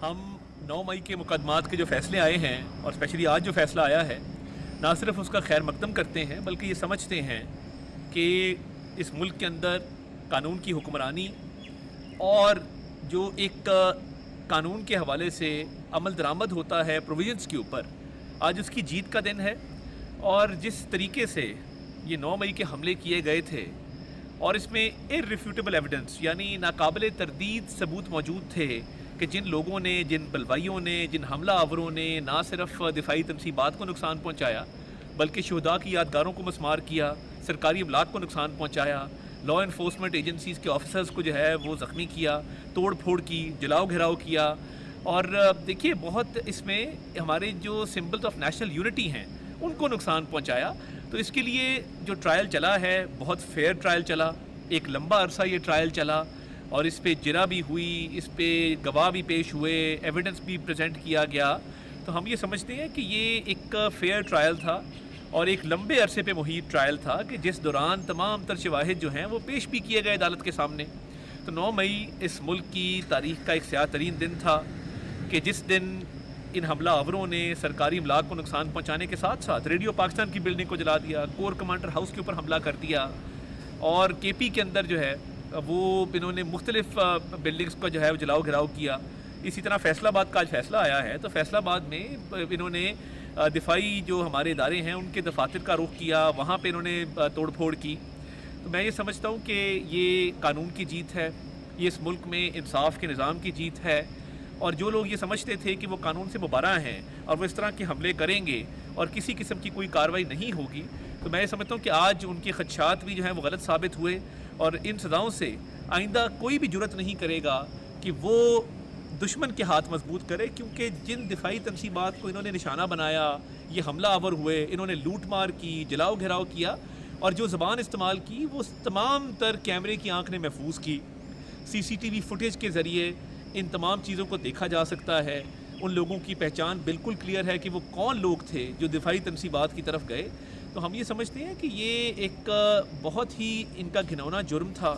हम 9 मई के मुकदमात के जो फ़ैसले आए हैं और स्पेशली आज जो फ़ैसला आया है, ना सिर्फ उसका खैर मकदम करते हैं बल्कि ये समझते हैं कि इस मुल्क के अंदर कानून की हुक्मरानी और जो एक कानून के हवाले से अमल दरामद होता है प्रोविजंस के ऊपर, आज उसकी जीत का दिन है। और जिस तरीके से ये 9 मई के हमले किए गए थे और इसमें इररिफ्यूटेबल एविडेंस यानी नाकाबिले तरदीद सबूत मौजूद थे कि जिन लोगों ने, जिन बलवाइयों ने, जिन हमला आवरों ने ना सिर्फ दिफाई तनसीबात को नुकसान पहुँचाया बल्कि शुहदा की यादगारों को मस्मार किया, सरकारी अमलाक को नुकसान पहुँचाया, लॉ इन्फोर्समेंट एजेंसीज़ के ऑफिसर्स को जो है वो ज़ख्मी किया, तोड़ फोड़ की, जलाओ घेराव किया। और देखिए, बहुत इसमें हमारे जो सिंबल्स ऑफ नेशनल यूनिटी हैं उनको नुकसान पहुंचाया। तो इसके लिए जो ट्रायल चला है बहुत फेयर ट्रायल चला, एक लंबा अरसा ये ट्रायल चला और इस पे जिरा भी हुई, इस पे गवाह भी पेश हुए, एविडेंस भी प्रेजेंट किया गया। तो हम ये समझते हैं कि ये एक फेयर ट्रायल था और एक लंबे अरसे पे मुहित ट्रायल था कि जिस दौरान तमाम तर शवाहिद जो हैं वो पेश भी किए गए अदालत के सामने। तो 9 मई इस मुल्क की तारीख़ का एक स्याह तरीन दिन था कि जिस दिन इन हमला आवरों ने सरकारी अमलाक को नुकसान पहुंचाने के साथ साथ रेडियो पाकिस्तान की बिल्डिंग को जला दिया, कोर कमांडर हाउस के ऊपर हमला कर दिया और केपी के अंदर जो है वो इन्होंने मुख्तलिफ बिल्डिंग्स को जो है वो जलाओ घिराव किया। इसी तरह फैसलाबाद का आज फैसला आया है तो फैसलाबाद में इन्होंने दिफाई जो हमारे इदारे हैं उनके दफातर का रुख किया, वहाँ पर इन्होंने तोड़ फोड़ की। तो मैं ये समझता हूँ कि ये कानून की जीत है, ये इस मुल्क में इंसाफ के निज़ाम की जीत है। और जो लोग ये समझते थे कि वो कानून से मुबारा हैं और वो इस तरह के हमले करेंगे और किसी किस्म की कोई कार्रवाई नहीं होगी, तो मैं ये समझता हूँ कि आज उनके खदशात भी जो हैं वो गलत साबित हुए और इन सज़ाओं से आइंदा कोई भी जुर्रत नहीं करेगा कि वो दुश्मन के हाथ मजबूत करे, क्योंकि जिन दिफाई तनसीबात को इन्होंने निशाना बनाया, ये हमला आवर हुए, इन्होंने लूट मार की, जलाओ घेराव किया और जो ज़बान इस्तेमाल की वो तमाम तर कैमरे की आँख ने महफूज की। CCTV फुटेज के ज़रिए इन तमाम चीज़ों को देखा जा सकता है। उन लोगों की पहचान बिल्कुल क्लियर है कि वो कौन लोग थे जो दिफाई तनसीबात की तरफ गए। तो हम ये समझते हैं कि ये एक बहुत ही इनका घिनौना जुर्म था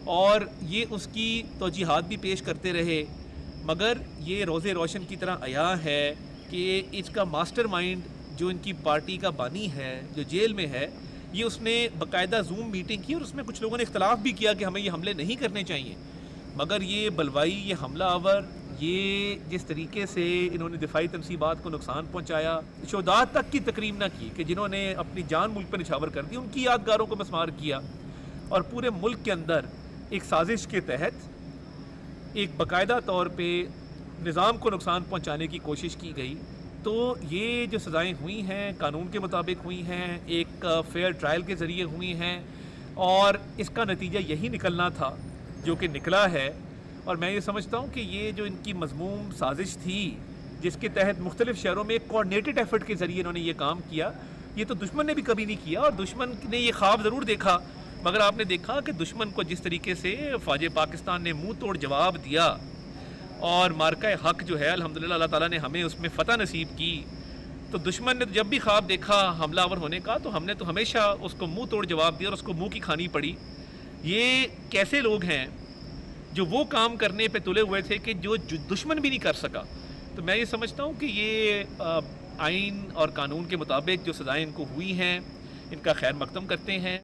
और ये उसकी तौजीहात भी पेश करते रहे, मगर ये रोज़े रोशन की तरह आया है कि इसका मास्टरमाइंड जो इनकी पार्टी का बानी है, जो जेल में है, ये उसने बाकायदा जूम मीटिंग की और उसमें कुछ लोगों ने इख्तलाफ भी किया कि हमें ये हमले नहीं करने चाहिए, मगर ये बलवाई, ये हमला आवर, ये जिस तरीके से इन्होंने दिफाई तनसीबात को नुकसान पहुंचाया, शोहदात तक की तकरीम ना की कि जिन्होंने अपनी जान मुल्क पर निछावर कर दी, उनकी यादगारों को मस्मार किया और पूरे मुल्क के अंदर एक साजिश के तहत एक बाकायदा तौर पे निज़ाम को नुकसान पहुंचाने की कोशिश की गई। तो ये जो सज़ाएँ हुई हैं कानून के मुताबिक हुई हैं, एक फेयर ट्रायल के ज़रिए हुई हैं और इसका नतीजा यही निकलना था जो कि निकला है। और मैं ये समझता हूँ कि ये जो इनकी मज़मूम साजिश थी जिसके तहत मुख्तलिफ़ शहरों में एक कोऑर्डिनेटेड एफर्ट के ज़रिए इन्होंने ये काम किया, ये तो दुश्मन ने भी कभी नहीं किया। और दुश्मन ने ये ख्वाब ज़रूर देखा, मगर आपने देखा कि दुश्मन को जिस तरीके से फ़ौज पाकिस्तान ने मुँह तोड़ जवाब दिया और मार्का हक़ जो है अल्हम्दुलिल्लाह अल्लाह ताला ने हमें उसमें फ़तह नसीब की। तो दुश्मन ने जब भी ख्वाब देखा हमलावर होने का तो हमने तो हमेशा उसको मुँह तोड़ जवाब दिया और उसको मुँह की खानी पड़ी। ये कैसे लोग हैं जो वो काम करने पे तुले हुए थे कि जो दुश्मन भी नहीं कर सका। तो मैं ये समझता हूँ कि ये आइन और कानून के मुताबिक जो सज़ाएँ इनको हुई हैं इनका खैर मकदम करते हैं।